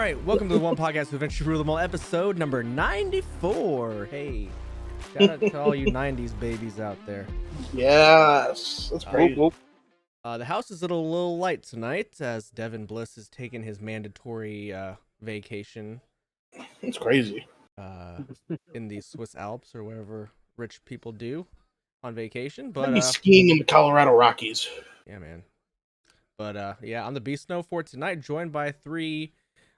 right, welcome to the One Podcast who eventually rule them all, episode number 94. Hey, shout out to all you 90s babies out there. Yes, that's crazy. The house is a little light tonight as Devin Bliss is taking his mandatory vacation. It's crazy. In the Swiss Alps or wherever rich people do on vacation. But I'd be skiing in the Colorado Rockies. Yeah, man. But yeah, on the Beast Snow for tonight, joined by three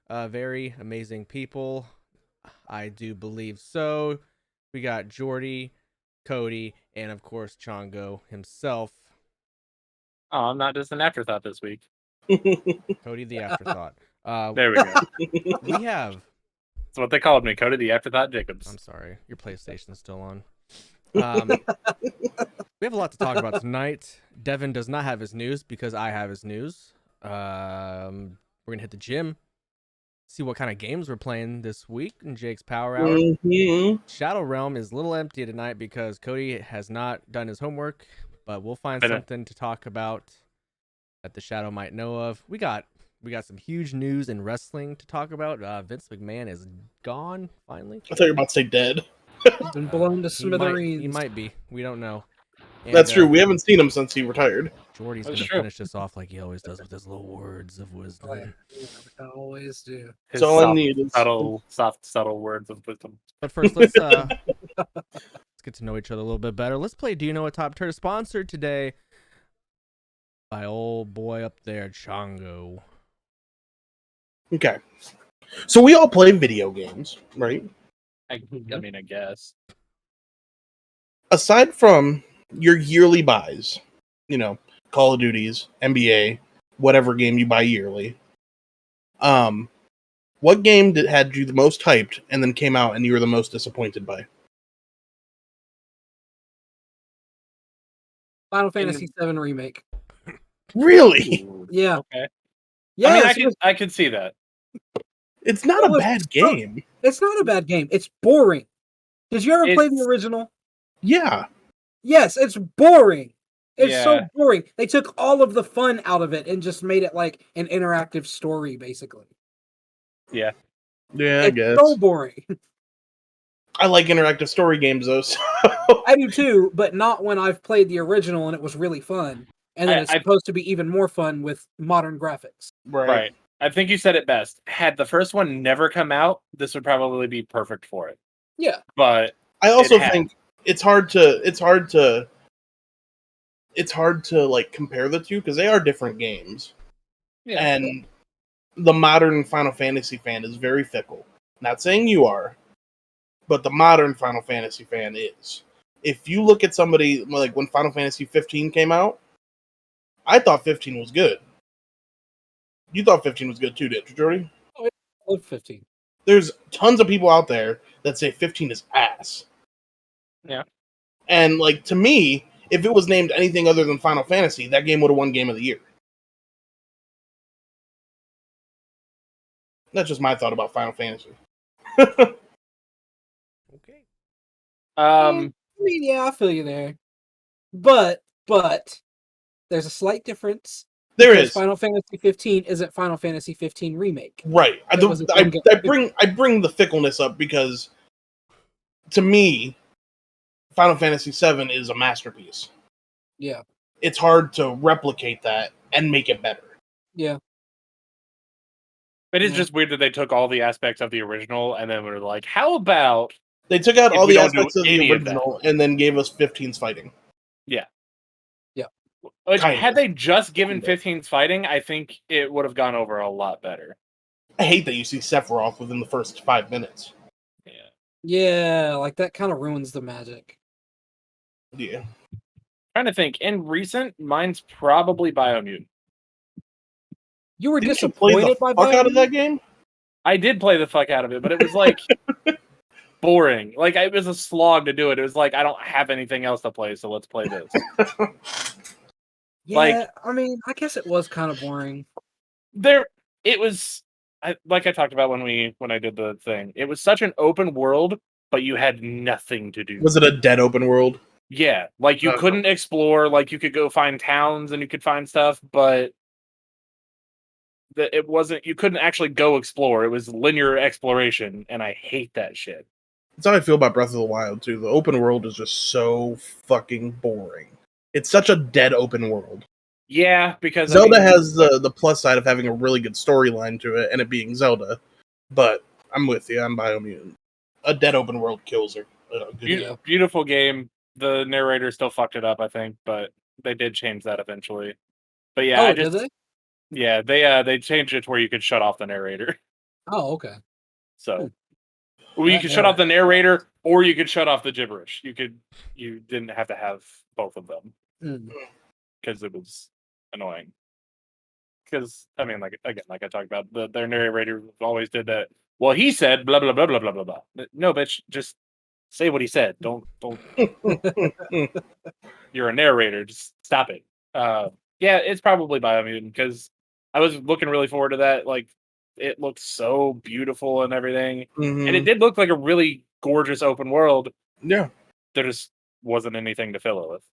very amazing people. I do believe so. We got Jordi, Cody, and of course Chongo himself. Oh, I'm not just an afterthought this week. Cody the afterthought. There we go. We have. That's what they called me, Cody the afterthought Jacobs. I'm sorry, your PlayStation's still on. We have a lot to talk about tonight. Devin does not have his news because I have his news. We're gonna hit the gym, see what kind of games we're playing this week in Jake's Power Hour. Mm-hmm. Shadow Realm is a little empty tonight because Cody has not done his homework, but we'll find something to talk about that the Shadow might know of. We got some huge news in wrestling to talk about. Vince McMahon is gone finally. I thought you were about to say dead. He's been blown to smithereens. He might be. We don't know. And, that's true. We haven't seen him since he retired. Jordy's going to finish this off like he always does with his little words of wisdom. I always do. His So all I need is subtle words of wisdom. But first, let's get to know each other a little bit better. Let's play Do You Know a TOPTERTA, sponsored today by old boy up there, Chongo. Okay. So we all play video games, right? I mean, I guess. Aside from your yearly buys, you know, Call of Duties, NBA, whatever game you buy yearly, what game had you the most hyped and then came out and you were the most disappointed by? Final Fantasy VII Remake. Really? Yeah. Okay. Yeah. I mean, I could see that. It's not a bad game. It's not a bad game. It's boring. Did you ever play the original? Yeah. Yes, it's boring. It's so Yeah. boring. They took all of the fun out of it and just made it like an interactive story, basically. Yeah. Yeah, I It's guess. so boring. I like interactive story games, though. So. I do too, but not when I've played the original and it was really fun. And then it's supposed to be even more fun with modern graphics. Right. I think you said it best. Had the first one never come out, this would probably be perfect for it. Yeah. But I also think it's hard to like compare the two because they are different games. Yeah. And the modern Final Fantasy fan is very fickle. Not saying you are, but the modern Final Fantasy fan is. If you look at somebody like when Final Fantasy 15 came out, I thought 15 was good. You thought 15 was good too, didn't you, Jordi? Oh, I love 15. There's tons of people out there that say 15 is ass. Yeah. And, like, to me, if it was named anything other than Final Fantasy, that game would have won Game of the Year. That's just my thought about Final Fantasy. Okay. I mean, yeah, I feel you there. But there's a slight difference. There is. Final Fantasy 15 isn't Final Fantasy 15 Remake. Right. I bring the fickleness up because, to me, Final Fantasy 7 is a masterpiece. Yeah. It's hard to replicate that and make it better. Yeah. it is just weird that they took all the aspects of the original and then were like, how about... They took out if all we the don't do aspects of the any of that? original and then gave us 15's fighting. Yeah. Yeah. Like, Kinda. had they just given 15's fighting, I think it would have gone over a lot better. I hate that you see Sephiroth within the first 5 minutes. Yeah. Yeah, like that kind of ruins the magic. Yeah. Trying to think. In recent, mine's probably Biomutant. You were Didn't you play the disappointed by fuck out of Biomutant? that game? I did play the fuck out of it, but it was like boring. Like, it was a slog to do it. It was like, I don't have anything else to play, so let's play this. Yeah, like- I mean, I guess it was kind of boring. It was like I talked about when I did the thing. It was such an open world, but you had nothing to do. Was it a dead open world? Yeah, like you couldn't explore. Like you could go find towns and you could find stuff, but that it wasn't. You couldn't actually go explore. It was linear exploration, and I hate that shit. That's how I feel about Breath of the Wild too. The open world is just so fucking boring. It's such a dead open world. Yeah, because Zelda has the plus side of having a really good storyline to it, and it being Zelda. But I'm with you. I'm Biomutant. A dead open world kills her. Beautiful game. The narrator still fucked it up, I think, but they did change that eventually. But yeah, did they? Yeah, they changed it to where you could shut off the narrator. Oh, okay. So, well, you could shut off the narrator, or you could shut off the gibberish. You didn't have to have both of them because it was annoying. Because I mean, like I talked about, their narrator always did that. Well, he said blah blah blah blah blah blah blah. No, bitch, just say what he said. Don't. You're a narrator. Just stop it. Yeah, it's probably Biomutant because I was looking really forward to that. Like, it looked so beautiful and everything, and it did look like a really gorgeous open world. Yeah, there just wasn't anything to fill it with.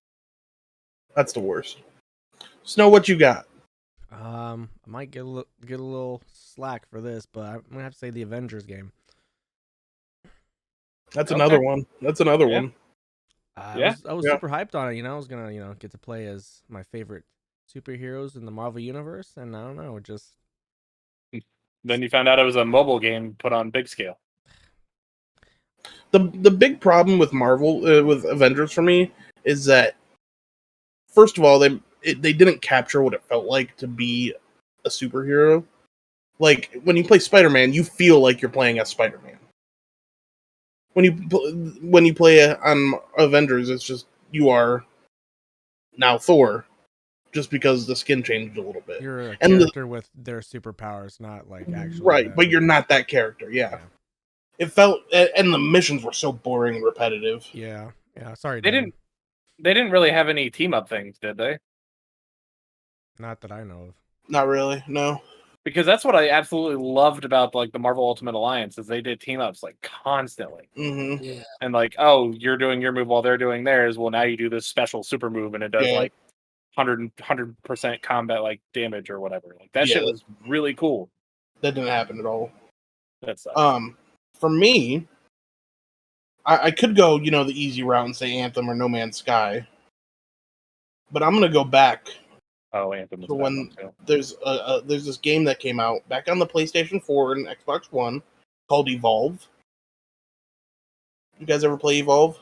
That's the worst. Snow, what you got? I might get a little slack for this, but I'm gonna have to say the Avengers game. That's another one. That's another one. I was super hyped on it. I was gonna get to play as my favorite superheroes in the Marvel universe, and I don't know, just. Then you found out it was a mobile game put on big scale. The big problem with Marvel with Avengers for me is that, first of all, they didn't capture what it felt like to be a superhero. Like when you play Spider-Man, you feel like you're playing as Spider-Man. When you play on Avengers, it's just you are now Thor, just because the skin changed a little bit. You're a character with their superpowers, not like actually right, but you're not that character. Yeah. It felt, and the missions were so boring and repetitive. Yeah. Sorry, they Devin. didn't really have any team up things, did they? Not that I know of. Not really, no. Because that's what I absolutely loved about like the Marvel Ultimate Alliance is they did team ups like constantly. Mm-hmm. Yeah. And like, oh, you're doing your move while they're doing theirs. Well, now you do this special super move and it does like 100% combat like damage or whatever. Like that shit was really cool. That didn't happen at all. That sucks. For me, I could go, the easy route and say Anthem or No Man's Sky, but I'm gonna go back. Oh, Anthem was to when there's this game that came out back on the PlayStation 4 and Xbox One called Evolve. You guys ever play Evolve?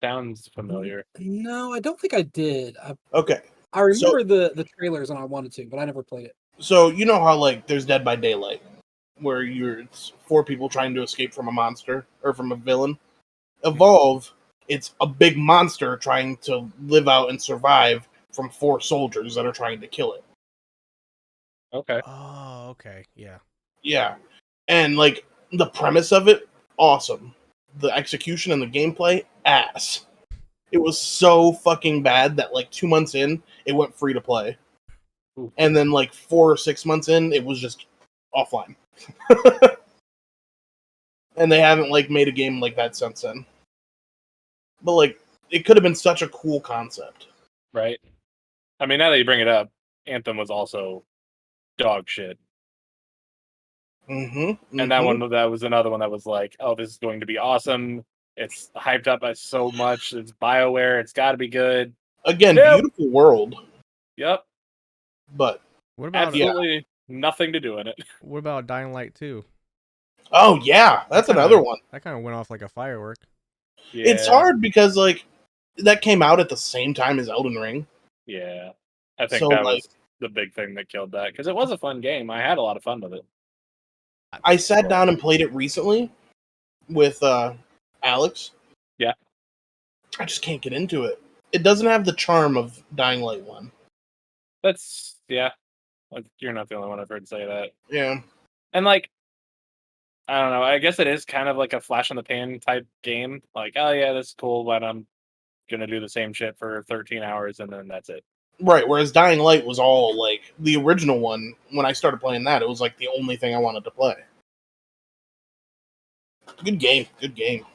Sounds familiar. No, I don't think I did. Okay. I remember the trailers and I wanted to, but I never played it. So you know how like there's Dead by Daylight, where it's 4 people trying to escape from a monster or from a villain. Evolve, it's a big monster trying to live out and survive from 4 soldiers that are trying to kill it. Okay. Oh, okay. Yeah. Yeah. And like the premise of it, awesome. The execution and the gameplay, ass. It was so fucking bad that like 2 months in, it went free to play. Ooh. And then like 4 or 6 months in, it was just offline. And they haven't like made a game like that since then. But like it could have been such a cool concept. Right. I mean, now that you bring it up, Anthem was also dog shit. Mm-hmm. And that was another one that was like, oh, this is going to be awesome. It's hyped up by so much. It's BioWare. It's got to be good. Again, beautiful world. Yep. But what about absolutely nothing to do in it. What about Dying Light 2? Oh yeah, that's another one. That kind of went off like a firework. Yeah. It's hard because like that came out at the same time as Elden Ring. Yeah, I think that was the big thing that killed that because it was a fun game. I had a lot of fun with it. I sat down and played it recently with Alex. Yeah, I just can't get into it. It doesn't have the charm of Dying Light 1. That's you're not the only one I've heard say that. Yeah, and like I don't know. I guess it is kind of like a flash in the pan type game. Like, oh yeah, that's cool, but I'm gonna do the same shit for 13 hours and then that's it. Right. Whereas Dying Light was all like the original one. When I started playing that, it was like the only thing I wanted to play. Good game. Good game.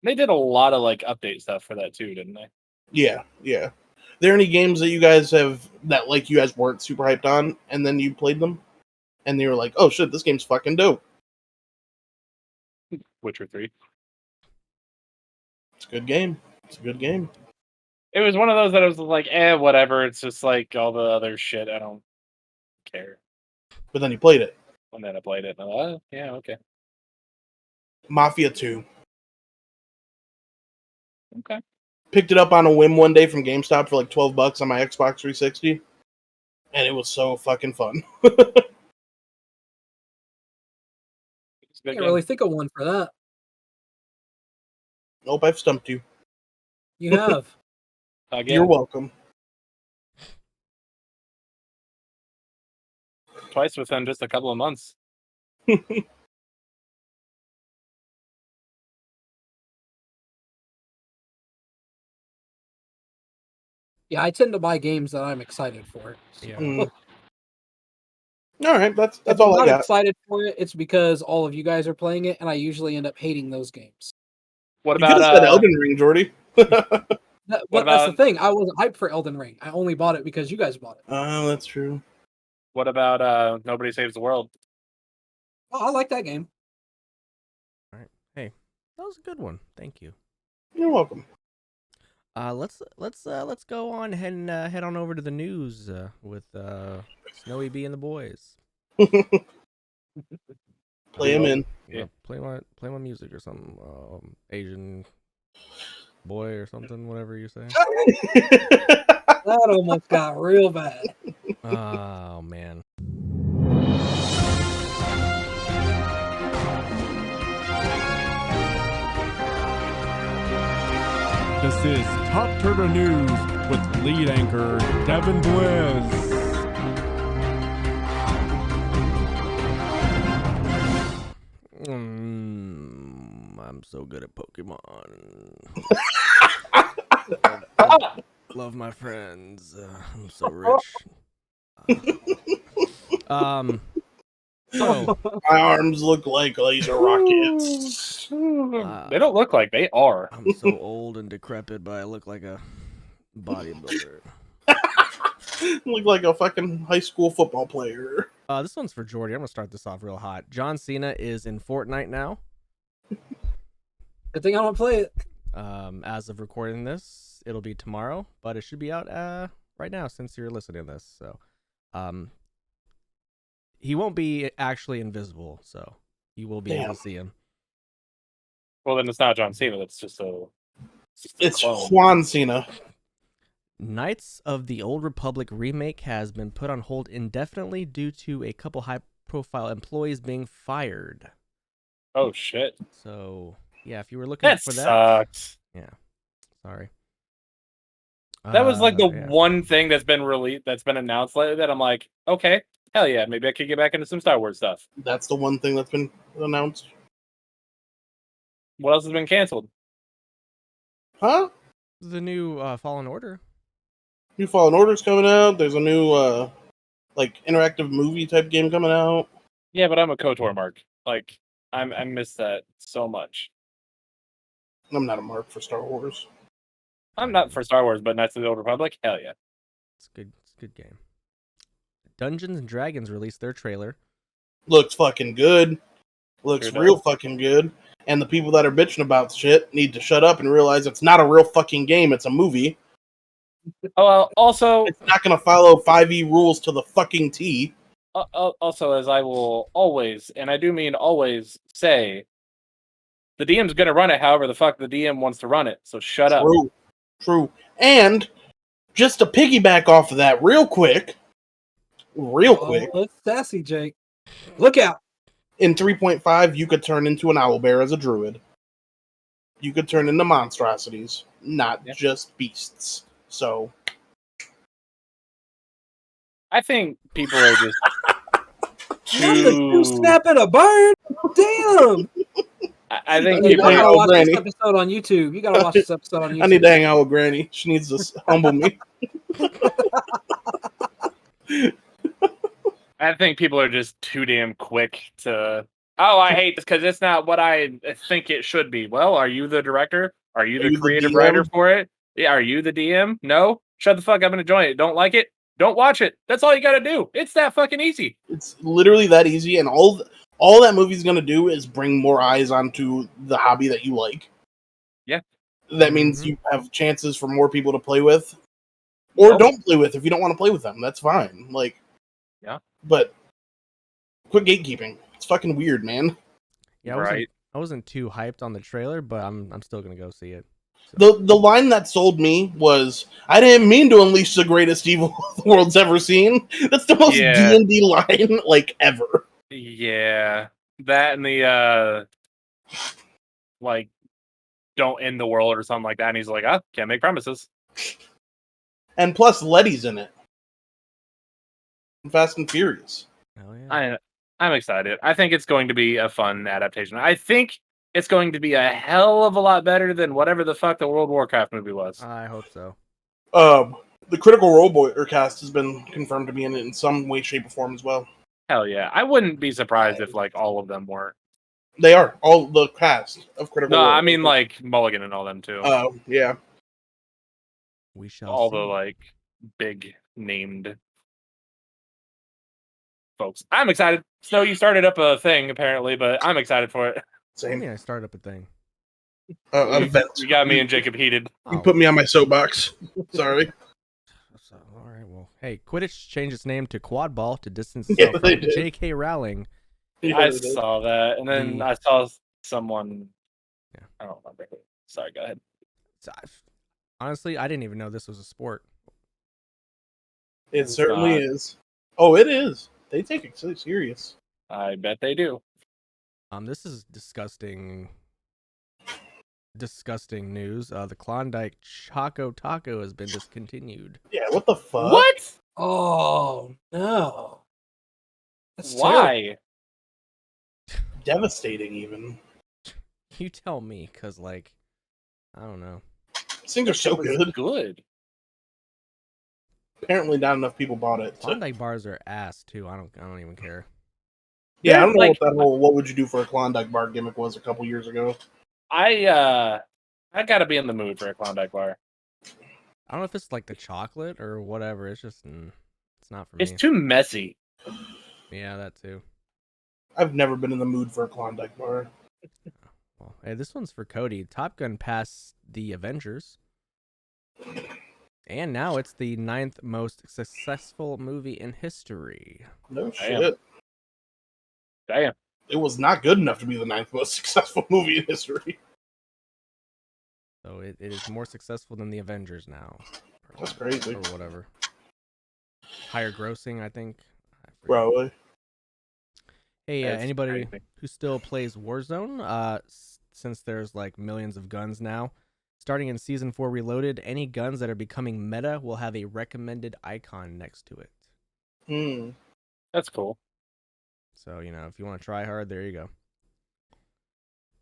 They did a lot of like update stuff for that too, didn't they? Yeah. Yeah. there any games that you guys have that like you guys weren't super hyped on, and then you played them, and you were like, "Oh shit, this game's fucking dope." Witcher 3. It's a good game. It's a good game. It was one of those that I was like, whatever. It's just like all the other shit. I don't care. But then you played it. And then I played it. And I'm like, oh, yeah, okay. Mafia 2. Okay. Picked it up on a whim one day from GameStop for like $12 on my Xbox 360. And it was so fucking fun. I can't really think of one for that. Nope, I've stumped you. You have. Again. You're welcome. Twice within just a couple of months. Yeah, I tend to buy games that I'm excited for. Yeah. All right, that's If all I'm I not got. excited for it, it's because all of you guys are playing it, and I usually end up hating those games. What You could about have said Elden Ring, Jordy. But that's the about- thing. I wasn't hyped for Elden Ring. I only bought it because you guys bought it. Oh, that's true. what about Nobody Saves the World? Oh, I like that game. All right. Hey, that was a good one. Thank you. You're welcome. Let's go on ahead and head on over to the news with Snowy B and the boys. Play him in. Yeah, play my music or something. Asian boy or something, whatever you say. That almost got real bad. Oh man. This is TOPTERTA News with lead anchor Devin boyz. I'm so good at Pokemon. Love my friends. I'm so rich. So My arms look like laser rockets. They don't look like they are. I'm so old and decrepit, but I look like a bodybuilder. Look like a fucking high school football player. This one's for Jordi. I'm gonna start this off real hot. John Cena is in Fortnite now. Good thing I don't play it. As of recording this, it'll be tomorrow, but it should be out right now since you're listening to this. So, he won't be actually invisible, so you will be able to see him. Well, then it's not John Cena. That's just It's clone. Juan Cena. Knights of the Old Republic remake has been put on hold indefinitely due to a couple high-profile employees being fired. Oh shit! So, yeah, if you were looking That for that, sucks. yeah, sorry. That was like the Yeah. one thing that's been released, that's been announced lately. That I'm like, okay, hell yeah, maybe I could get back into some Star Wars stuff. That's the one thing that's been announced. What else has been canceled? Huh? The new Fallen Order. New Fallen Order's coming out. There's a new like interactive movie type game coming out. Yeah, but I'm a KOTOR mark. Like, I miss that so much. I'm not a mark for Star Wars. I'm not for Star Wars, but Knights of the Old Republic, hell yeah. It's good. It's a good game. Dungeons and Dragons released their trailer. Looks fucking good. Looks Sure real does. fucking good. And the people that are bitching about shit need to shut up and realize it's not a real fucking game. It's a movie. Oh, well, also, It's not going to follow 5e rules to the fucking T. also, as I will always, and I do mean always, say, the DM's gonna run it however the fuck the DM wants to run it. So shut up. True. And just to piggyback off of that real quick, It's sassy, Jake. Look out. in 3.5, you could turn into an owlbear as a druid. You could turn into monstrosities, not Yeah. just beasts. So, I think people are just Not the two too. snapping a bird. Damn. I think You You people hang out gotta are. with watch this Granny. episode on YouTube. You gotta watch this episode on YouTube. I need to hang out with Granny. She needs to humble me. I think people are just too damn quick to. Oh, I hate this because it's not what I think it should be. Well, are you the director? Are you Are the you the creative DM? writer for it? Yeah, are you the DM? No. shut the fuck up and enjoy it. Don't like it? Don't watch it. That's all you got to do. It's that fucking easy. It's literally that easy, and all that movie's gonna do is bring more eyes onto the hobby that you like. Yeah. That means you have chances for more people to play with, or don't play with if you don't want to play with them. That's fine. Like, yeah. But quit gatekeeping. It's fucking weird, man. Yeah, I wasn't too hyped on the trailer, but I'm still gonna go see it. So. The line that sold me was, "I didn't mean to unleash the greatest evil the world's ever seen." That's the most D&D line like ever. Yeah, that and the like, don't end the world or something like that. And he's like, can't make promises. And plus, Letty's in it. Fast and Furious. Oh yeah. I'm excited. I think it's going to be a fun adaptation. I think it's going to be a hell of a lot better than whatever the fuck the World of Warcraft movie was. I hope so. The Critical Role cast has been confirmed to be in it in some way, shape, or form as well. Hell yeah. I wouldn't be surprised if like all of them were. They are. All the cast of Critical Role. No, I mean like Mulligan and all them too. Oh, yeah. We shall all see. the like big named folks. I'm excited. Snow, you started up a thing apparently, but I'm excited for it. Same. I started up a thing. Event. You got me and Jacob heated. You put me on my soapbox. Sorry. So, all right, well, hey, Quidditch changed its name to Quad Ball to distance Yeah, itself they from did. J.K. Rowling. Yeah, I saw that, and then I saw someone. Yeah. I don't remember. Sorry, go ahead. So, honestly, I didn't even know this was a sport. It certainly is. Oh, it is. They take it so serious. I bet they do. This is disgusting news. The Klondike Choco Taco has been discontinued. Yeah, what the fuck? What? Oh no! That's Why? Devastating, even. You tell me, cause like, I don't know. These things are so good. Good. Apparently, not enough people bought it. Klondike bars are ass too. I don't even care. Yeah, I don't know like, what that whole "what would you do for a Klondike bar" gimmick was a couple years ago. I gotta be in the mood for a Klondike bar. I don't know if it's like the chocolate or whatever. It's just it's not for me. It's too messy. Yeah, that too. I've never been in the mood for a Klondike bar. Well, hey, this one's for Cody. Top Gun passed the Avengers. And now it's the 9th most successful movie in history. No shit. Damn. It was not good enough to be the 9th most successful movie in history. So it is more successful than the Avengers now. That's crazy. Or whatever. Higher grossing, I think. Probably. Hey, That's anybody crazy. who still plays Warzone, since there's like millions of guns now, starting in Season 4 Reloaded, any guns that are becoming meta will have a recommended icon next to it. That's cool. So, if you want to try hard, there you go.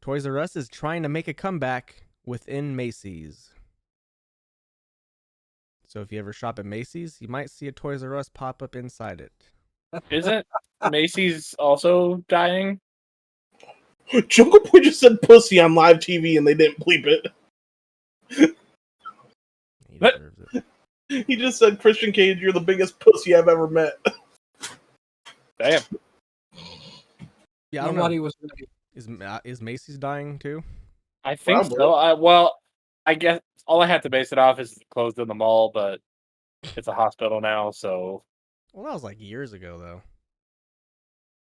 Toys R Us is trying to make a comeback within Macy's. So if you ever shop at Macy's, you might see a Toys R Us pop up inside it. Isn't Macy's also dying? Jungle Boy just said pussy on live TV and they didn't bleep it. He deserves it. He just said, Christian Cage, you're the biggest pussy I've ever met. Damn. Yeah, I don't Nobody know. was ready. Is Macy's dying too? I think Probably. so. I guess all I have to base it off is it's closed in the mall, but it's a hospital now, so. Well, that was like years ago, though.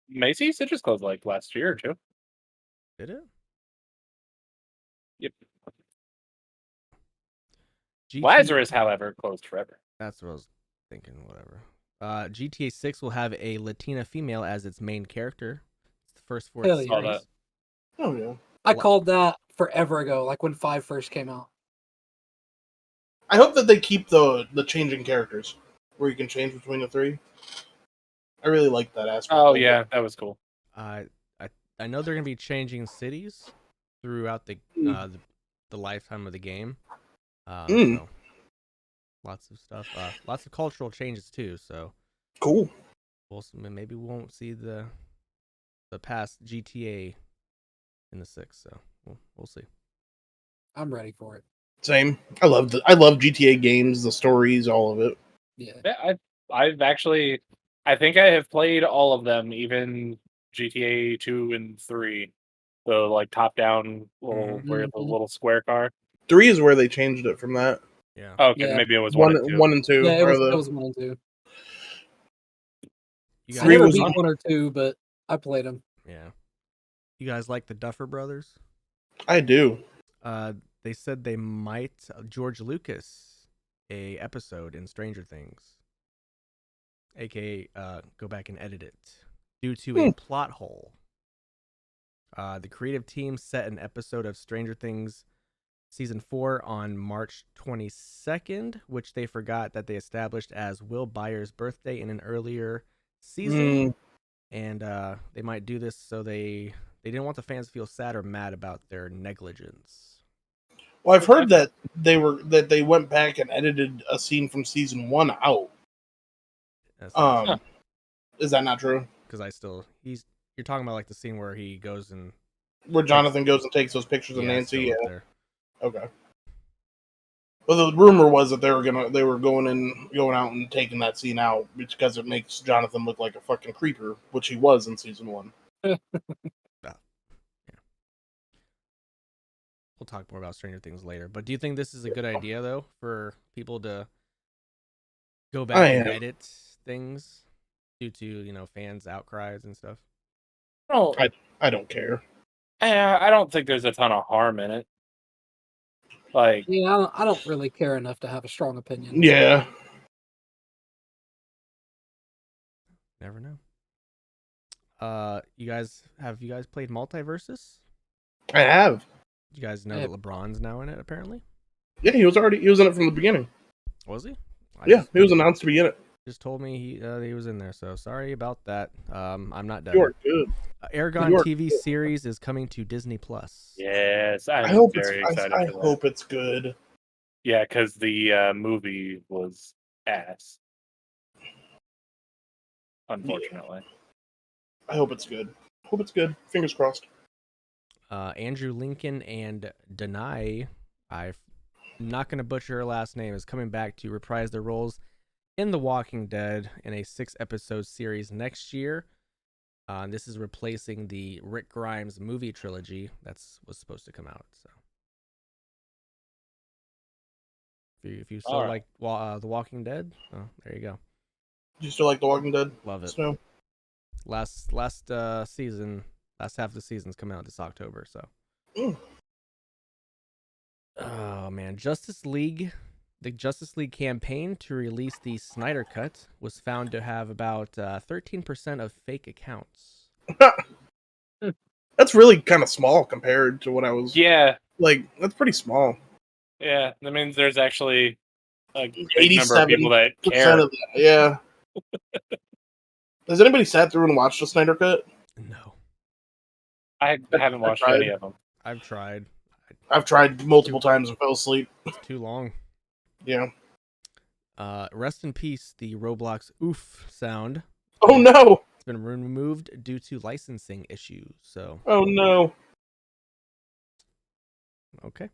Macy's? It just closed like last year or two. Did it? Yep. GT Lazarus, however, closed forever. That's what I was thinking. Whatever. GTA 6 will have a Latina female as its main character. It's the first for Hell its yeah. series. Oh, yeah. I called that forever ago, like when 5 first came out. I hope that they keep the changing characters, where you can change between the three. I really like that aspect. Oh, yeah, that was cool. I know they're gonna be changing cities throughout the lifetime of the game. So lots of stuff. Lots of cultural changes too. So Cool. maybe we won't see the past GTA in the 6. So we'll see. I'm ready for it. Same. I love GTA games, the stories, all of it. Yeah. Yeah, I've actually, I think I have played all of them, even GTA 2 and 3. The like top down little where the little square car. 3 is where they changed it from that. Yeah. Oh, okay, Yeah. maybe it was 1 and 2. 1 and 2. Yeah, it are was the 1 and 2. You I guys, never was beat fun. 1 or 2, but I played them. yeah. You guys like the Duffer Brothers? I do. They said they might George Lucas a episode in Stranger Things, aka go back and edit it due to a plot hole. The creative team set an episode of Stranger Things season 4 on March 22nd, which they forgot that they established as Will Byers' birthday in an earlier season, and they might do this so they didn't want the fans to feel sad or mad about their negligence. Well, I've heard that they went back and edited a scene from season 1 out. Is that not true? Because you're talking about like the scene where he goes and Where Jonathan goes and takes those pictures of Nancy. Yeah. There. Okay. Well, the rumor was that they were going out and taking that scene out because it makes Jonathan look like a fucking creeper, which he was in season 1. We'll talk more about Stranger Things later. But do you think this is a good idea though for people to go back and edit things due to fans' outcries and stuff? Oh, I don't care. I don't think there's a ton of harm in it. Like, Yeah, I don't really care enough to have a strong opinion. Yeah. Never know. You guys played Multiversus? I have. You guys know that LeBron's now in it, apparently? Yeah, he was in it from the beginning. Was he? He was announced to be in it. Just told me he was in there, so sorry about that. I'm not done. You are good. Aragon TV series is coming to Disney Plus. yes, I I'm hope very excited I for that. hope it's good. Yeah, because the movie was ass. Unfortunately. I hope it's good. Hope it's good. Fingers crossed. Andrew Lincoln and Denai, I'm not going to butcher her last name, is coming back to reprise their roles in The Walking Dead in a 6-episode series next year. This is replacing the Rick Grimes movie trilogy that was supposed to come out. So, if you still like The Walking Dead, there you go. Do you still like The Walking Dead? Love it. Snow? Last season, last half of the season's coming out this October. So, oh man, the Justice League campaign to release the Snyder Cut was found to have about 13% of fake accounts. That's really kind of small compared to what I was. Yeah. Like, that's pretty small. Yeah, that means there's actually a big number of people that care. Of that, yeah. Has anybody sat through and watched the Snyder Cut? No. I haven't watched any of them. I've tried. I've tried multiple times and fell asleep. It's too long. Yeah. Rest in peace, the Roblox oof sound. Oh no! It's been removed due to licensing issues. So. Oh no. Okay.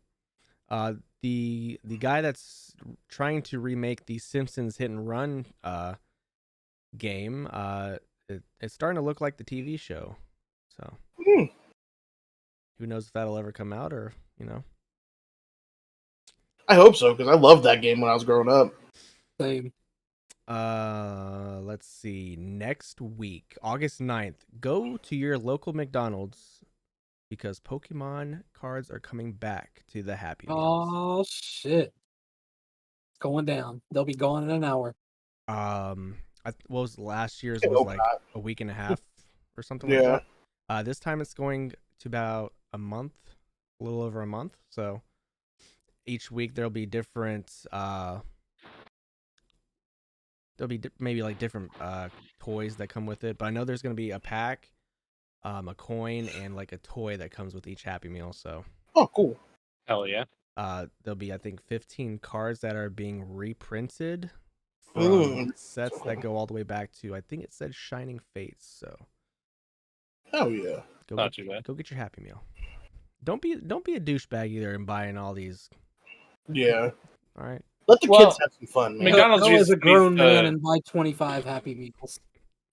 The guy that's trying to remake the Simpsons Hit and Run game, it's starting to look like the TV show. So. Who knows if that'll ever come out or. I hope so, because I loved that game when I was growing up. Same. Let's see. Next week, August 9th, go to your local McDonald's because Pokemon cards are coming back to the Happy Meals. Oh shit. It's going down. They'll be gone in an hour. What was last year's was like a week and a half or something like that. This time it's going to about a month, a little over a month. So each week there'll be different maybe like different toys that come with it, but I know there's going to be a pack, a coin, and like a toy that comes with each Happy Meal. So cool. Hell yeah. There'll be I think 15 cards that are being reprinted from sets that go all the way back to I think it said Shining Fates. So hell yeah. Not too bad. Go get your Happy Meal. Don't be a douchebag either and buying all these Yeah. All right. Let the kids have some fun, man. McDonald's Go as just a grown needs to- man and buy 25 Happy Meals.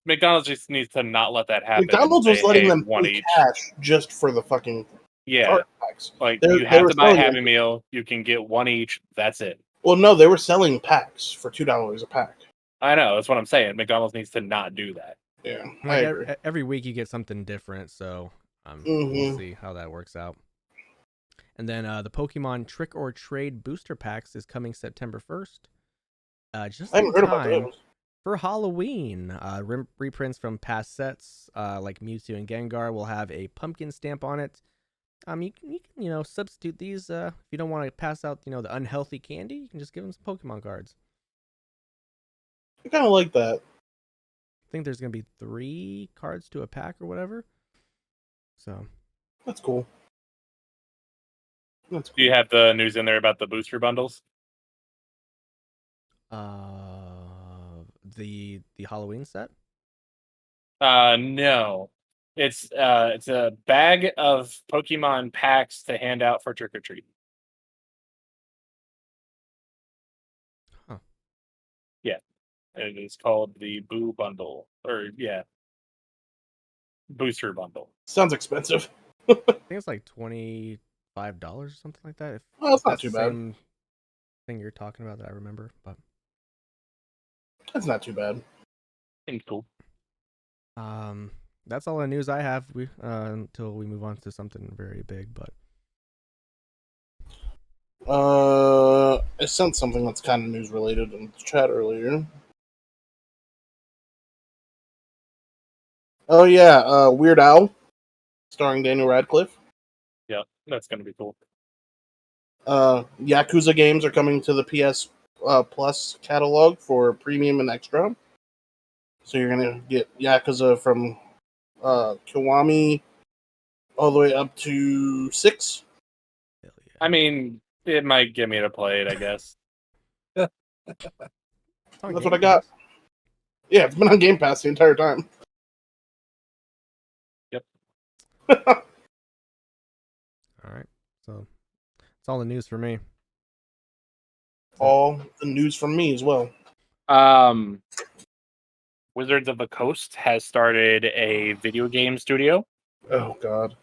McDonald's just needs to not let that happen. McDonald's and was say, letting hey, them one pay each. cash just for the fucking Yeah, cart packs. like They you have were to buy a selling Happy them. Meal. You can get one each. That's it. Well, no, they were selling packs for $2 a pack. I know. That's what I'm saying. McDonald's needs to not do that. Yeah, I Like agree. every week you get something different, so Mhm. we'll see how that works out. And then the Pokemon Trick or Trade booster packs is coming September 1st. Just I in haven't heard about time those. for Halloween. Reprints from past sets like Mewtwo and Gengar will have a pumpkin stamp on it. You can substitute these if you don't want to pass out the unhealthy candy. You can just give them some Pokemon cards. I kind of like that. I think there's gonna be 3 cards to a pack or whatever. So That's cool. That's Do cool. you have the news in there about the booster bundles? the Halloween set. No. It's a bag of Pokemon packs to hand out for trick or treat. Huh. Yeah. It is called the Boo Bundle. Or Booster Bundle. Sounds expensive. I think it's like $25 or something like that. If Well, that's not that's too the bad. same thing you're talking about that I remember, but That's not too bad. Seems cool. that's all the news I have. We until we move on to something very big, but I sent something that's kind of news related in the chat earlier. Oh yeah, Weird Al, starring Daniel Radcliffe. Yeah, that's gonna be cool. Yakuza games are coming to the PS Plus catalog for premium and extra. So you're gonna get Yakuza from Kiwami all the way up to 6. hell yeah. I mean, it might get me to play it, I guess. It's on That's Game what I got. Pass. Yeah, it's been on Game Pass the entire time. Yep. All right, so that's all the news for me. All the news from me as well. Wizards of the Coast has started a video game studio. Oh god.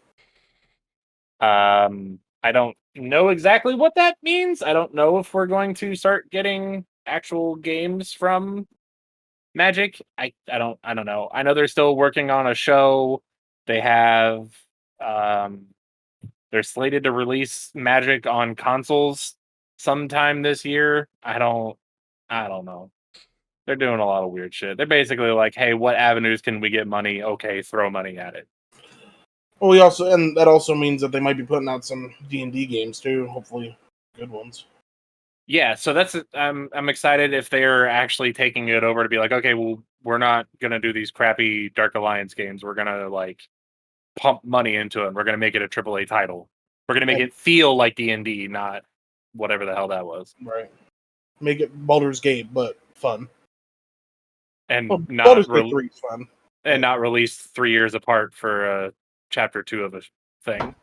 I don't know exactly what that means. I don't know if we're going to start getting actual games from Magic. I don't know. I know they're still working on a show. They have they're slated to release Magic on consoles sometime this year. I don't know. They're doing a lot of weird shit. They're basically like, hey, what avenues can we get money? Okay, throw money at it. Well, that also means that they might be putting out some D&D games too. Hopefully, good ones. Yeah, so that's I'm excited if they're actually taking it over to be like, okay, well, we're not gonna do these crappy Dark Alliance games. We're gonna like pump money into it. We're gonna make it a AAA title. We're gonna make it feel like D&D, not whatever the hell that was, Right. Make it Baldur's Gate, but fun. and Well, Baldur's Gate not 3 is fun. and not released 3 years apart for chapter 2 of a thing.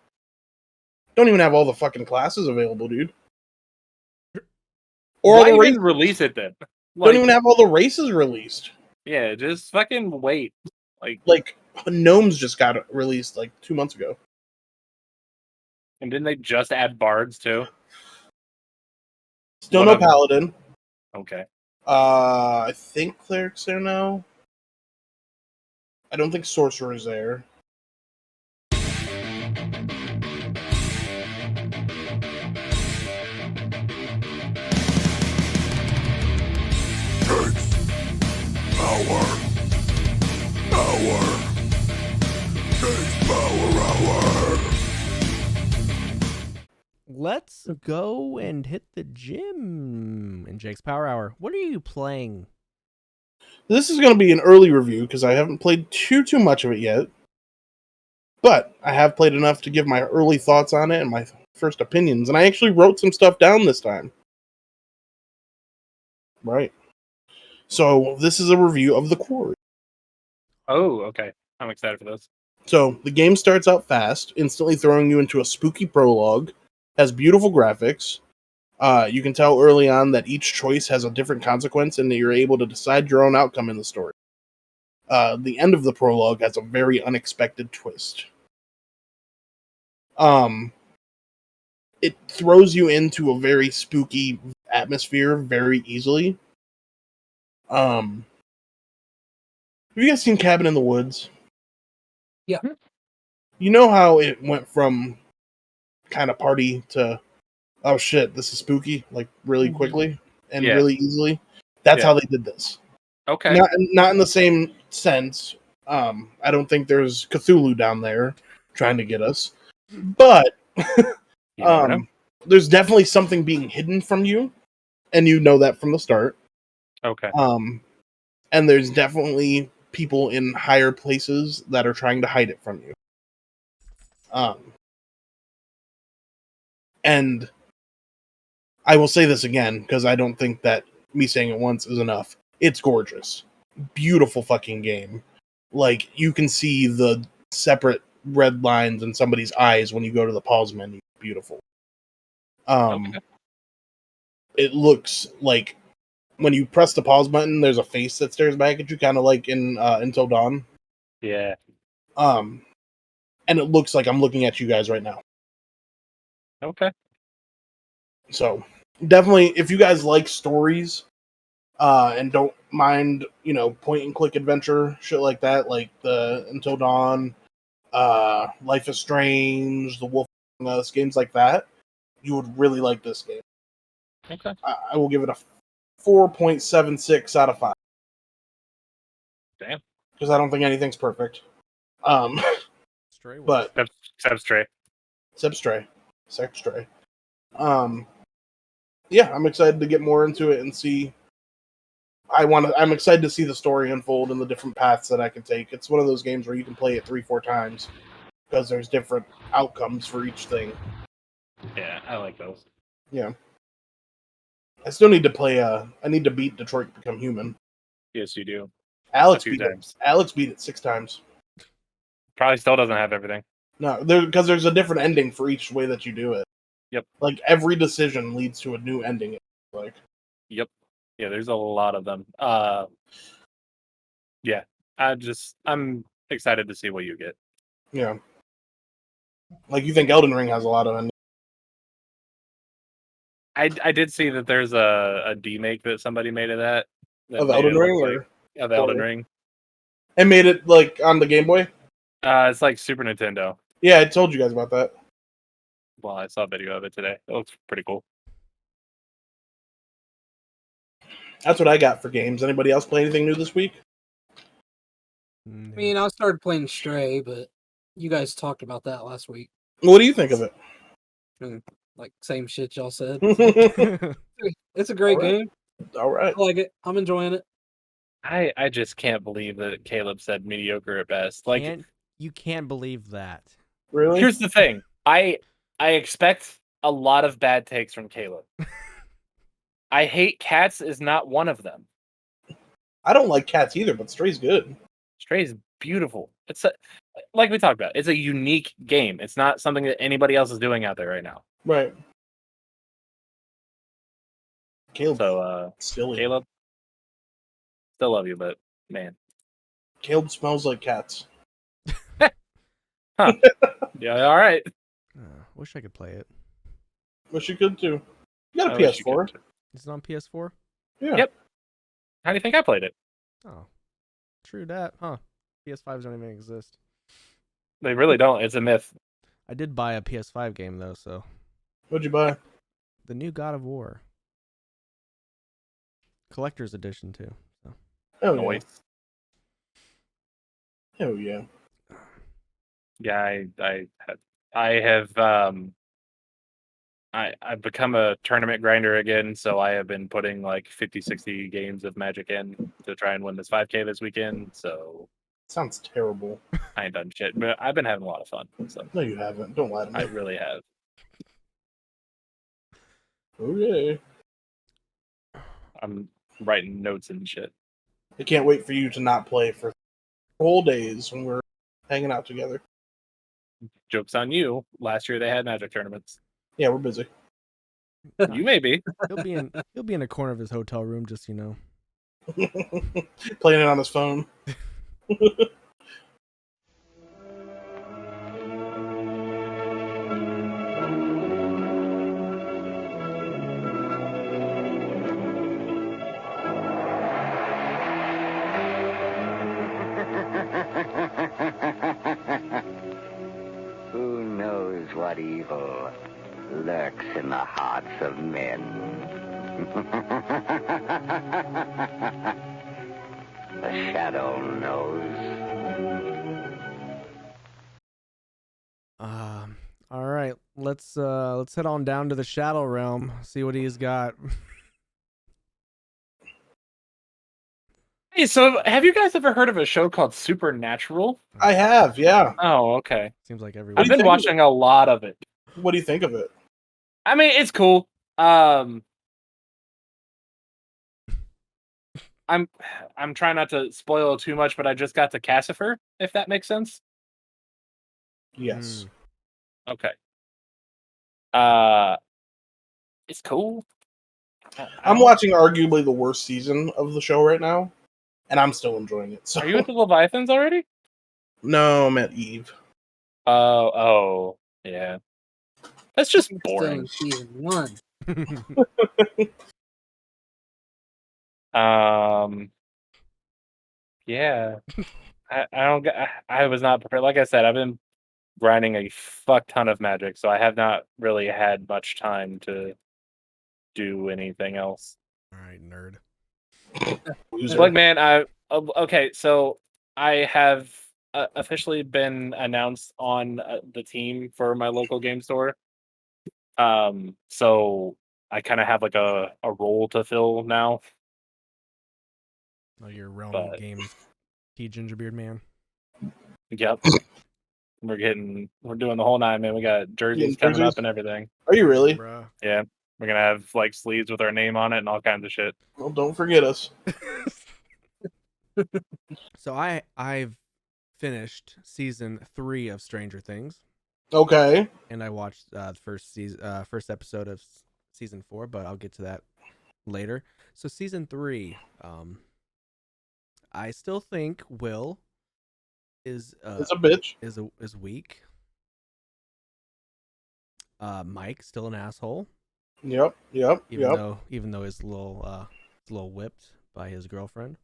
Don't even have all the fucking classes available, dude. Or Why all the even races. release it then? Don't even have all the races released. Yeah, just fucking wait. Like Gnomes just got released like 2 months ago. And didn't they just add bards too? Still no Paladin. Okay. I think Cleric's there now. I don't think Sorcerer's there. Let's go and hit the gym in Jake's Power Hour. What are you playing? This is going to be an early review because I haven't played too much of it yet. But I have played enough to give my early thoughts on it and my first opinions. And I actually wrote some stuff down this time. Right. So this is a review of The Quarry. Oh, okay. I'm excited for this. So the game starts out fast, instantly throwing you into a spooky prologue, has beautiful graphics, You can tell early on that each choice has a different consequence and that you're able to decide your own outcome in the story. The end of the prologue has a very unexpected twist. It throws you into a very spooky atmosphere very easily. Have you guys seen Cabin in the Woods? Yeah. You know how it went from kind of party to, oh shit, this is spooky, like really quickly and really easily? That's how they did this. Okay. Not in the same sense. I don't think there's Cthulhu down there trying to get us. But there's definitely something being hidden from you, and you know that from the start. Okay. And there's definitely people in higher places that are trying to hide it from you. And I will say this again, because I don't think that me saying it once is enough. It's gorgeous. Beautiful fucking game. Like, you can see the separate red lines in somebody's eyes when you go to the pause menu. Beautiful. It looks like when you press the pause button, there's a face that stares back at you, kind of like in Until Dawn. Yeah. And it looks like I'm looking at you guys right now. Okay. So definitely, if you guys like stories, and don't mind, point and click adventure shit like that, like the Until Dawn, Life is Strange, The Wolf Among Us, games like that, you would really like this game. Okay. I will give it a 4.76 out of 5. Damn. Because I don't think anything's perfect. Stray was. But Except Stray. Except Stray. Yeah, I'm excited to get more into it and see. I'm excited to see the story unfold and the different paths that I can take. It's one of those games where you can play it 3-4 times because there's different outcomes for each thing. Yeah, I like those. Yeah. I still need to play. I need to beat Detroit Become Human. Yes, you do. Alex A few beat times. it. Alex beat it 6 times. Probably still doesn't have everything. No, because there's a different ending for each way that you do it. Yep. Like every decision leads to a new ending. Like. Yep. Yeah, there's a lot of them. Yeah. I'm excited to see what you get. Yeah. Like, you think Elden Ring has a lot of endings. I did see that there's a demake that somebody made of that. Of Elden Ring? Of Elden Ring. And made it, like, on the Game Boy? It's like Super Nintendo. Yeah, I told you guys about that. Well, I saw a video of it today. It looks pretty cool. That's what I got for games. Anybody else play anything new this week? I mean, I started playing Stray, but you guys talked about that last week. What do you think of it? Like, same shit y'all said. All It's a great game. right. I like it. I'm enjoying it. I just can't believe that Caleb said mediocre at best. Like, you can't believe that. Really? here's the thing. I expect a lot of bad takes from Caleb. I hate cats is not one of them. I don't like cats either, but Stray's good. Stray is beautiful. Like we talked about, it's a unique game. It's not something that anybody else is doing out there right now. Right. Caleb. So, silly. Caleb, still love you, but man. Caleb smells like cats. Huh. Yeah, all right. Wish I could play it. Wish you could too. You got a I wish you PS4. could. Is it on PS4? Yeah. Yep. How do you think I played it? Oh, true that. Huh. PS5s don't even exist. They really don't. It's a myth. I did buy a PS5 game though, so What'd you buy? the new God of War. Collector's edition too. So. Oh Noise. yeah. Oh yeah. Yeah, I've become a tournament grinder again, so I have been putting like 50-60 games of Magic in to try and win this 5K this weekend, so Sounds terrible. I ain't done shit, but I've been having a lot of fun. So No, you haven't. Don't lie to me. I really have. Okay. I'm writing notes and shit. I can't wait for you to not play for whole days when we're hanging out together. Joke's on you. Last year they had Magic tournaments. Yeah, we're busy. You may be. He'll be in a corner of his hotel room, just Playing it on his phone. Who knows what evil lurks in the hearts of men? The shadow knows. All right, let's head on down to the Shadow Realm, see what he's got. Hey, so have you guys ever heard of a show called Supernatural? I have, yeah. Oh, okay. Seems like everyone. I've been watching a lot of it. What do you think of it? I mean, it's cool. I'm trying not to spoil too much, but I just got to Cassifer, if that makes sense. Yes. Okay. It's cool. I'm watching arguably the worst season of the show right now, and I'm still enjoying it. So. Are you at the Leviathans already? No, I'm at Eve. Oh, yeah. That's just boring. Still in season 1. Yeah. I was not prepared. Like I said, I've been grinding a fuck ton of magic, so I have not really had much time to do anything else. All right, nerd. Like, man, okay, so I have officially been announced on the team for my local game store. So I kind of have like a role to fill now. Oh, your Realm Games key gingerbeard man. Yep. We're doing the whole 9, man. We got jerseys coming up and everything. Are you really? Bruh. Yeah. We're gonna have like sleeves with our name on it and all kinds of shit. Well, don't forget us. So I've finished season 3 of Stranger Things. Okay. And I watched the first episode of season 4, but I'll get to that later. So season 3, I still think Will is a bitch. Is weak. Mike's still an asshole. Yep. Even though he's a little whipped by his girlfriend.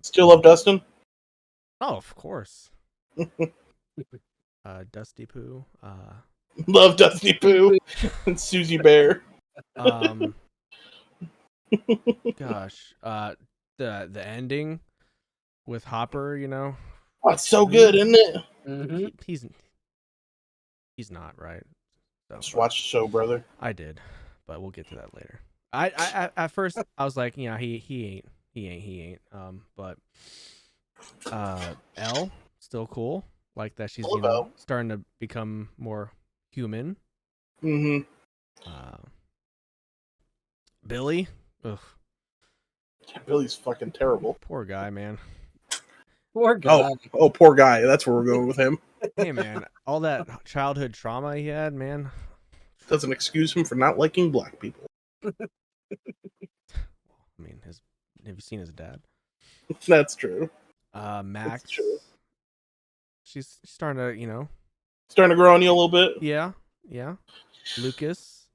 Still love Dustin? Oh, of course. Dusty Poo. Love Dusty Poo and Susie Bear. Gosh. The ending with Hopper, Oh, it's so good, isn't it? Mm-hmm. He's not right. So, Just watch the show, brother. I did, but we'll get to that later. I at first I was like, yeah, he ain't. But Elle still cool. Like that she's starting to become more human. Mm-hmm. Billy, ugh. Billy's fucking terrible. Poor guy, man. Poor guy. Oh, poor guy. That's where we're going with him. Hey, man, all that childhood trauma he had, man. Doesn't excuse him for not liking black people. I mean, have you seen his dad? That's true. Max. That's true. She's starting to, starting to grow on you a little bit. Yeah. Lucas.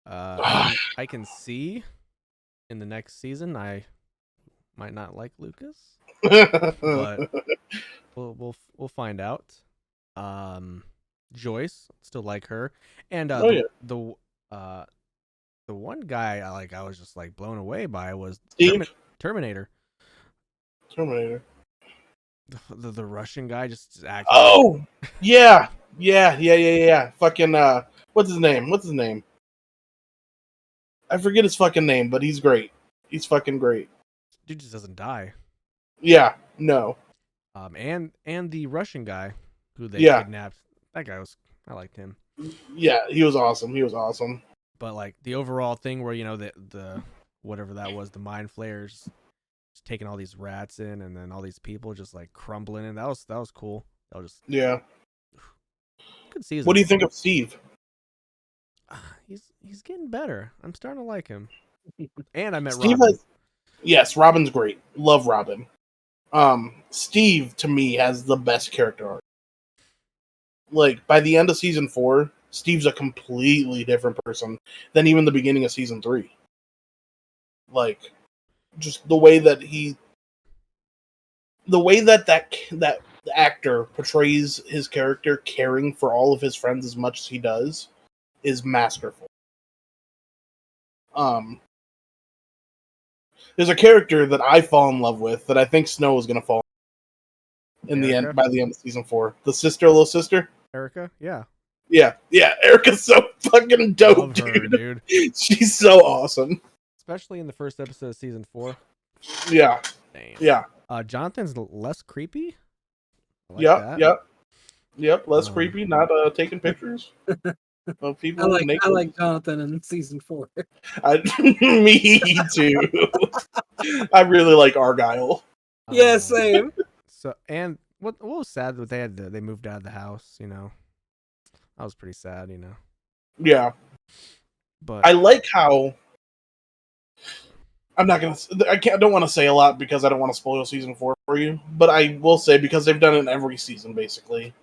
I can see in the next season I might not like Lucas, but we'll find out. Joyce, still like her, and the one guy I was just like blown away by was Terminator. The Russian guy just acting. Oh, yeah. Fucking what's his name? I forget his fucking name, but he's great. He's fucking great. Dude just doesn't die. Yeah, no. And the Russian guy who they kidnapped. That guy I liked him. Yeah, he was awesome. But like the overall thing where the whatever that was, the mind flayers just taking all these rats in, and then all these people just like crumbling in. That was cool. That was just Good season. What do you think of Steve? He's getting better. I'm starting to like him. And I met Steve Robin. Yes, Robin's great. Love Robin. Steve to me has the best character arc. Like by the end of season 4, Steve's a completely different person than even the beginning of season 3. Like, just the way that that actor portrays his character, caring for all of his friends as much as he does, is masterful. There's a character that I fall in love with that I think Snow is going to fall in the end by the end of season 4. The little sister, Erica. Yeah. Yeah. Erica's so fucking dope, Love her, dude. She's so awesome. Especially in the first episode of season 4. Yeah. Damn. Yeah. Jonathan's less creepy. I like that. Yep. Less creepy. Not taking pictures of people. I like Jonathan in season 4. Me too. I really like Argyle. Yeah, same. So, and what was sad that they moved out of the house. That was pretty sad. Yeah. But I like how. I don't want to say a lot because I don't want to spoil season 4 for you. But I will say, because they've done it in every season, basically,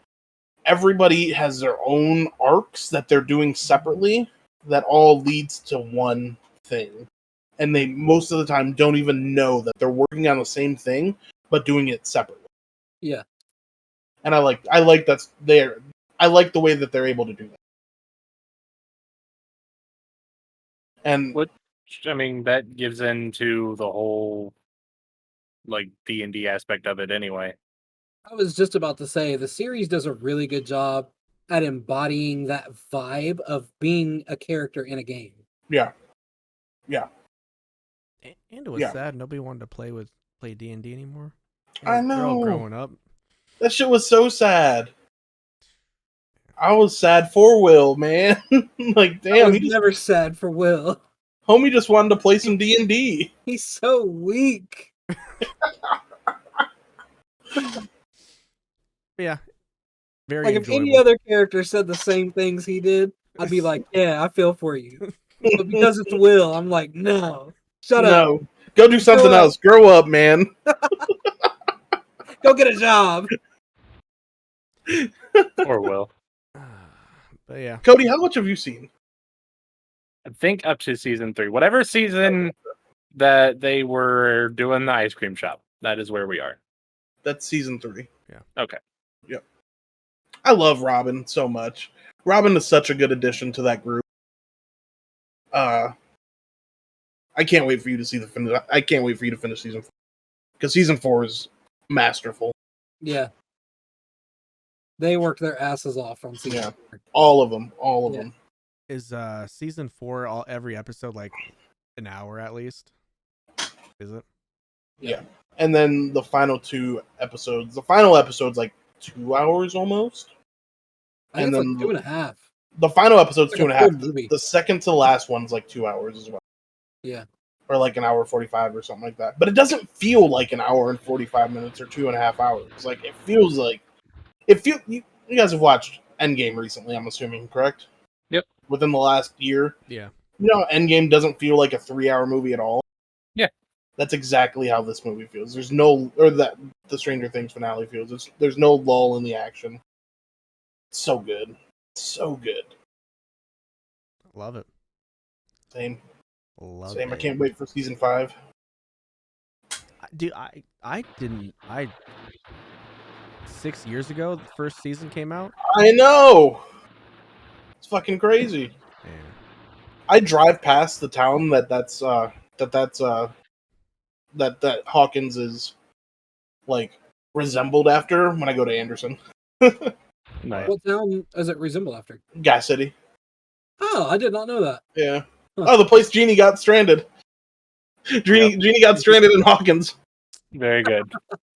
everybody has their own arcs that they're doing separately that all leads to one thing. And they, most of the time, don't even know that they're working on the same thing, but doing it separately. Yeah. And I like the way that they're able to do that. And that gives into the whole like D&D aspect of it anyway. I was just about to say the series does a really good job at embodying that vibe of being a character in a game. Yeah. And it was sad nobody wanted to play D&D anymore. I know. They're all growing up. That shit was so sad. I was sad for Will, man. Like, damn, he never sad for Will. Homie just wanted to play some D&D. He's so weak. Yeah. Very like, enjoyable. if any other character said the same things he did, I'd be like, yeah, I feel for you. But because it's Will, I'm like, no. Shut up. Go do something else. Grow up, man. Go get a job. Or Will. But yeah. Cody, how much have you seen? I think up to season 3. Whatever season that they were doing the ice cream shop, that is where we are. That's season 3. Yeah. Okay. Yep. I love Robin so much. Robin is such a good addition to that group. I can't wait for you to see I can't wait for you to finish season 4. Because season 4 is masterful. Yeah. They work their asses off on season 4. All of them. Is season 4 every episode like an hour at least? Is it? Yeah. And then the final 2 episodes. The final episode's like 2 hours almost. I think it's like 2.5. The final episode's It's like 2.5. a full movie. The second to last one's like 2 hours as well. Yeah. Or like an hour 45 or something like that. But it doesn't feel like an hour and 45 minutes or 2.5 hours. Like, it feels like you guys have watched Endgame recently, I'm assuming, correct? Yep. Within the last year. Yeah. Endgame doesn't feel like a 3-hour movie at all. Yeah. That's exactly how this movie feels. There's no, or that the Stranger Things finale feels. There's no lull in the action. It's so good. So good. Love it. Same. Love Same. it. I can't wait for season 5. Dude, I didn't. 6 years ago, the first season came out. I know. It's fucking crazy. Yeah. I drive past the town that Hawkins is like resembled after when I go to Anderson. Nice. What town does it resemble after? Gas City. Oh, I did not know that. Yeah. Oh, the place Jeannie got stranded. Jeannie got stranded in Hawkins. Very good.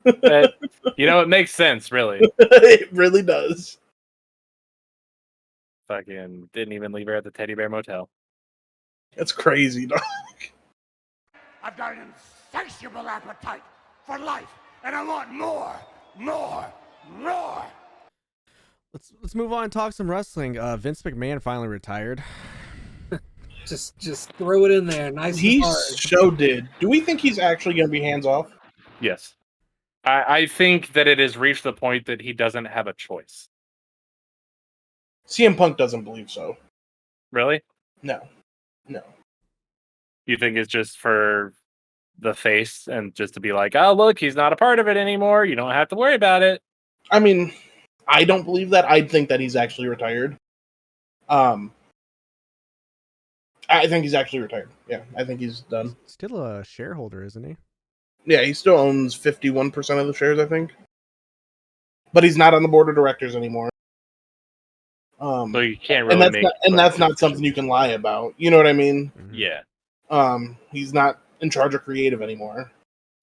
It makes sense, really. It really does. Fucking didn't even leave her at the Teddy Bear Motel. That's crazy, dog. I've got an insatiable appetite for life, and I want more. Let's move on and talk some wrestling. Vince McMahon finally retired. Just throw it in there, nice He and hard. so did. Do we think he's actually going to be hands off? Yes. I think that it has reached the point that he doesn't have a choice. CM Punk doesn't believe so. Really? No. You think it's just for the face and just to be like, oh, look, he's not a part of it anymore. You don't have to worry about it. I mean, I don't believe that. I think that he's actually retired. I think he's actually retired. Yeah, I think he's done. Still a shareholder, isn't he? Yeah, he still owns 51% of the shares, I think. But he's not on the board of directors anymore. So you can't really that's not something you can lie about. You know what I mean? Yeah. He's not in charge of creative anymore.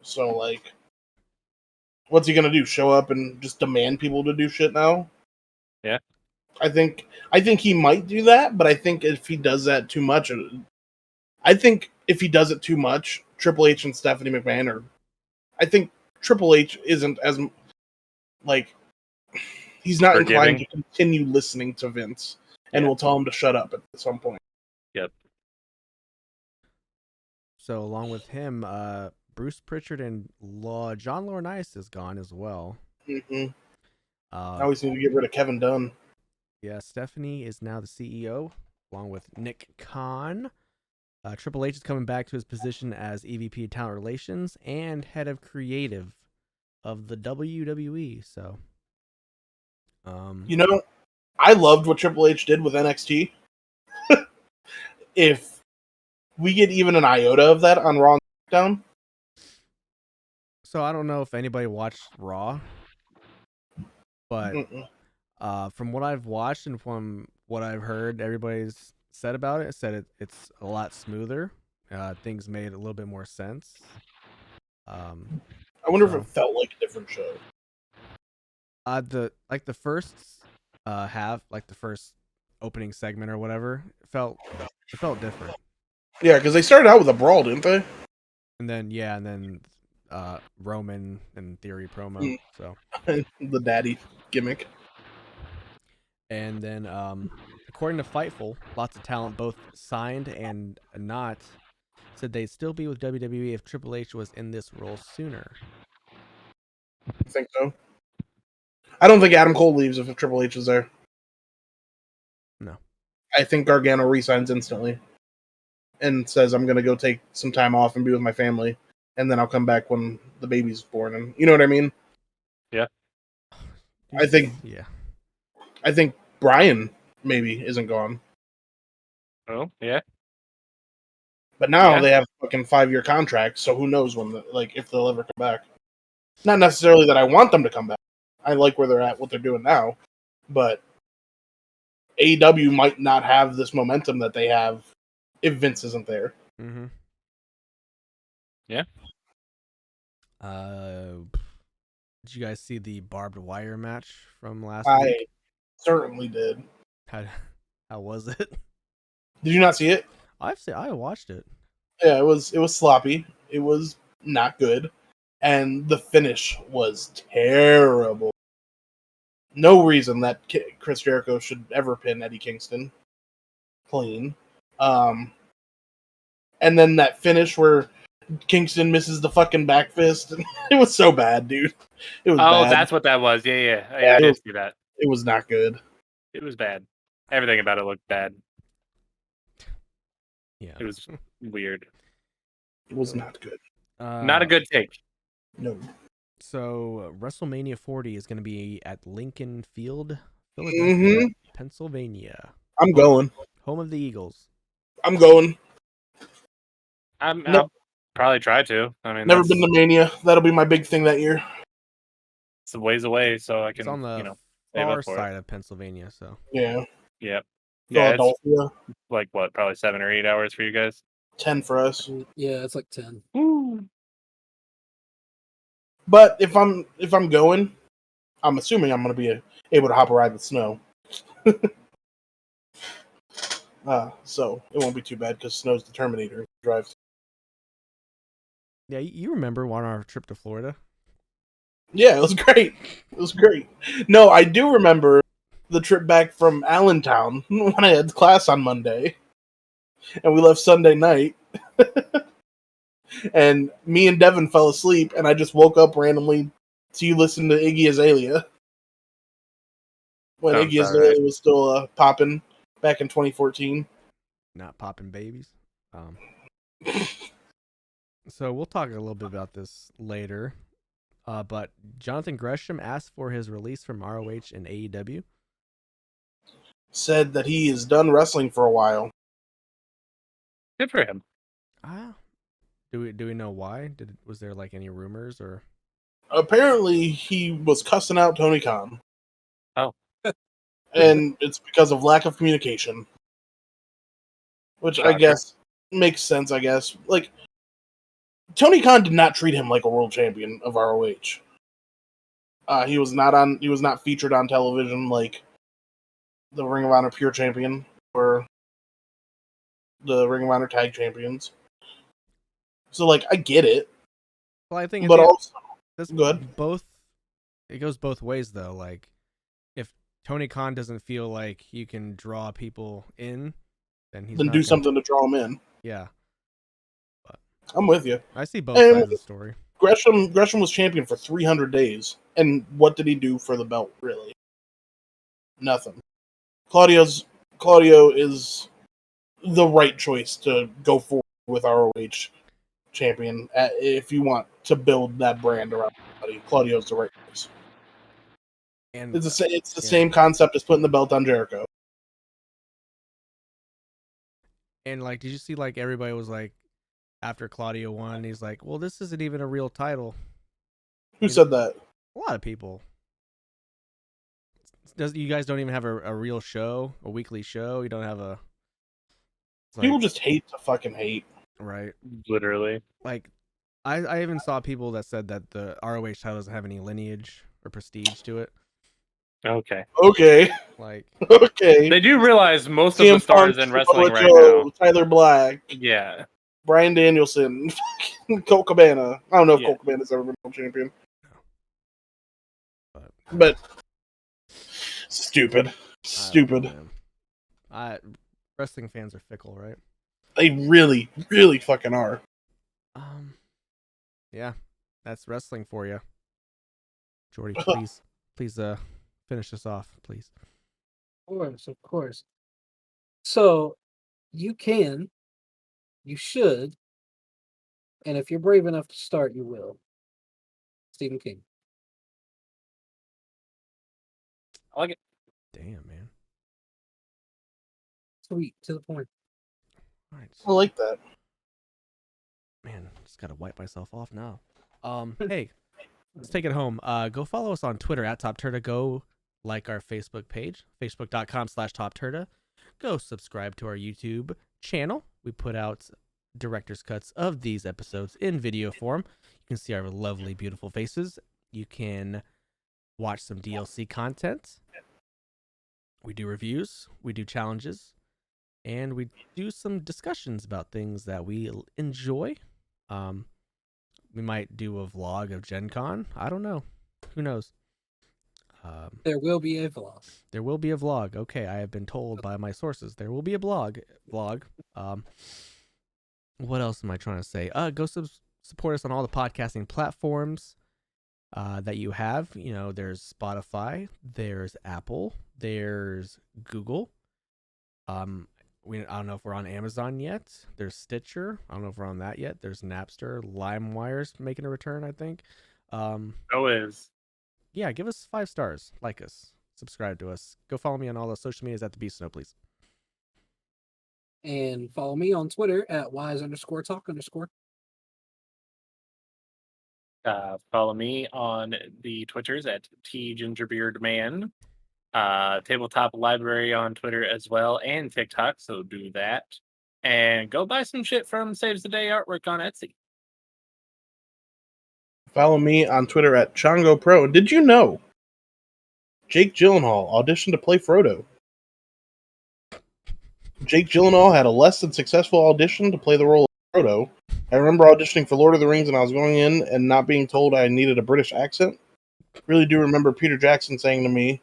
So, like, what's he gonna do? Show up and just demand people to do shit now? Yeah. I think he might do that, but I think if he does that too much, Triple H and Stephanie McMahon are. I think Triple H isn't as like he's not inclined to continue listening to Vince, and will tell him to shut up at some point. Yep. So along with him, Bruce Pritchard and John Laurinaitis is gone as well. Mm-hmm. I always need to get rid of Kevin Dunn. Yeah, Stephanie is now the CEO, along with Nick Khan. Triple H is coming back to his position as EVP of Talent Relations and head of creative of the WWE. So, I loved what Triple H did with NXT. If we get even an iota of that on Raw and SmackDown. So I don't know if anybody watched Raw, but from what I've watched and from what I've heard, everybody's said about it, it's a lot smoother. Things made a little bit more sense. I wonder if it felt like a different show. The first half, like the first opening segment or whatever, it felt different. Yeah, because they started out with a brawl, didn't they? And then Roman and Theory promo. So the daddy gimmick. And then according to Fightful, lots of talent, both signed and not, said they'd still be with WWE if Triple H was in this role sooner. I think so. I don't think Adam Cole leaves if Triple H is there. No. I think Gargano resigns instantly and says, I'm going to go take some time off and be with my family, and then I'll come back when the baby's born. And you know what I mean? Yeah. I think Brian maybe isn't gone. Oh, yeah. But now they have a fucking 5-year contract, so who knows when, if they'll ever come back. Not necessarily that I want them to come back. I like where they're at, what they're doing now. But AEW might not have this momentum that they have if Vince isn't there. Mm-hmm. Yeah. Did you guys see the barbed wire match from last week? I certainly did. How was it? Did you not see it? I watched it. Yeah, it was sloppy. It was not good. And the finish was terrible. No reason that Chris Jericho should ever pin Eddie Kingston clean. And then that finish where Kingston misses the fucking back fist. It was so bad, dude. It was bad. That's what that was. Yeah. I did see that. It was not good. It was bad. Everything about it looked bad. Yeah. It was weird. It was not good. Not a good take. No. So WrestleMania 40 is going to be at Lincoln Field, Philadelphia, Pennsylvania. I'm going. Home of the Eagles. I'm going. I'll probably try to. I mean, never been to Mania. That'll be my big thing that year. It's a ways away, so I can. It's on the far side of Pennsylvania, so. Yeah. Yep. Philadelphia. It's like what? Probably 7 or 8 hours for you guys. 10 for us. Yeah, it's like 10. Woo. But if I'm going, I'm assuming I'm going to be able to hop a ride with snow. So it won't be too bad because snow's the Terminator drives. Yeah, you remember on our trip to Florida? Yeah, it was great. It was great. No, I do remember the trip back from Allentown when I had class on Monday, and we left Sunday night. And me and Devin fell asleep, and I just woke up randomly to you listen to Iggy Azalea when Iggy Azalea was still popping back in 2014. Not popping babies. So we'll talk a little bit about this later. But Jonathan Gresham asked for his release from ROH and AEW. Said that he is done wrestling for a while. Good for him. Do we know why? Was there like any rumors or? Apparently, he was cussing out Tony Khan. Oh. And it's because of lack of communication. Which I guess makes sense, I guess. Like, Tony Khan did not treat him like a world champion of ROH. He was not featured on television like the Ring of Honor Pure Champion or the Ring of Honor Tag Champions. So, like, I get it. Well, I think, but also, that's good. It goes both ways, though. Like, if Tony Khan doesn't feel like you can draw people in, then do something to draw them in. Yeah, but I'm with you. I see both sides of the story. Gresham was champion for 300 days, and what did he do for the belt? Really, nothing. Claudio is the right choice to go forward with ROH champion if you want to build that brand around somebody. Claudio's the right choice. And it's the same concept as putting the belt on Jericho. And like, did you see like everybody was like, after Claudio won, he's like, "Well, this isn't even a real title." Who said that? A lot of people. You guys don't even have a real show, a weekly show. You don't have a. People just hate to fucking hate. Right. Literally. Like, I even saw people that said that the ROH title doesn't have any lineage or prestige to it. Okay. Like, okay. They do realize most of the stars in wrestling right now. Tyler Black. Yeah. Bryan Danielson. Colt Cabana. I don't know if Colt Cabana's ever been world champion. But stupid. Wrestling fans are fickle, right? They really, really fucking are. Yeah, that's wrestling for you. Jordi, please, finish this off, please. Of course. So, you should, and if you're brave enough to start, you will. Stephen King. I like it. Damn, man. Sweet, to the point. All right. I like that. Man, just gotta wipe myself off now. Hey, let's take it home. Go follow us on Twitter at TopTerta. Go like our Facebook page, facebook.com/TopTerta. Go subscribe to our YouTube channel. We put out director's cuts of these episodes in video form. You can see our lovely, beautiful faces. You can watch some DLC content. We do reviews. We do challenges. And we do some discussions about things that we enjoy. We might do a vlog of Gen Con. I don't know. Who knows? There will be a vlog. There will be a vlog. Okay, I have been told by my sources there will be a vlog. What else am I trying to say? Go support us on all the podcasting platforms that you have. You know, there's Spotify, there's Apple, there's Google. I don't know if we're on Amazon yet. There's Stitcher. I don't know if we're on that yet. There's Napster. LimeWire's making a return, I think. Is. Yeah, give us 5 stars. Like us. Subscribe to us. Go follow me on all the social medias at the Beast Snow, please. And follow me on Twitter at wise_talk_. Follow me on the Twitters at tgingerbeardman. Tabletop Library on Twitter as well and TikTok, so do that. And go buy some shit from Saves the Day Artwork on Etsy. Follow me on Twitter at Chongo Pro. Did you know Jake Gyllenhaal auditioned to play Frodo? Jake Gyllenhaal had a less than successful audition to play the role of Frodo. I remember auditioning for Lord of the Rings and I was going in and not being told I needed a British accent. Really do remember Peter Jackson saying to me,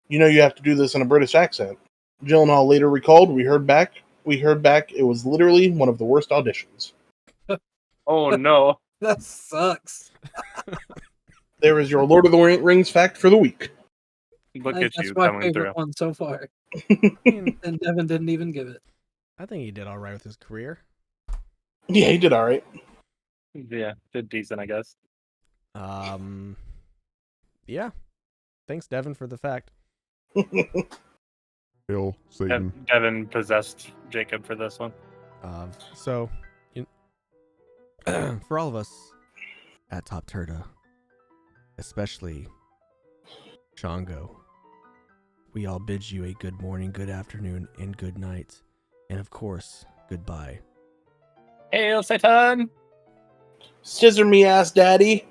You know you have to do this in a British accent. Gyllenhaal later recalled, we heard back, it was literally one of the worst auditions. Oh no. That sucks. There is your Lord of the Rings fact for the week. Look at That's you my coming favorite through. one so far. mean, And Devin didn't even give it. I think he did all right with his career. Yeah, he did all right. Yeah, did decent, I guess. Yeah. Thanks, Devin, for the fact. Hail Satan. Devin possessed Jacob for this one. So, for all of us at TOPTERTA, especially Shango, we all bid you a good morning, good afternoon, and good night. And of course, goodbye. Hail Satan! Scissor me ass daddy.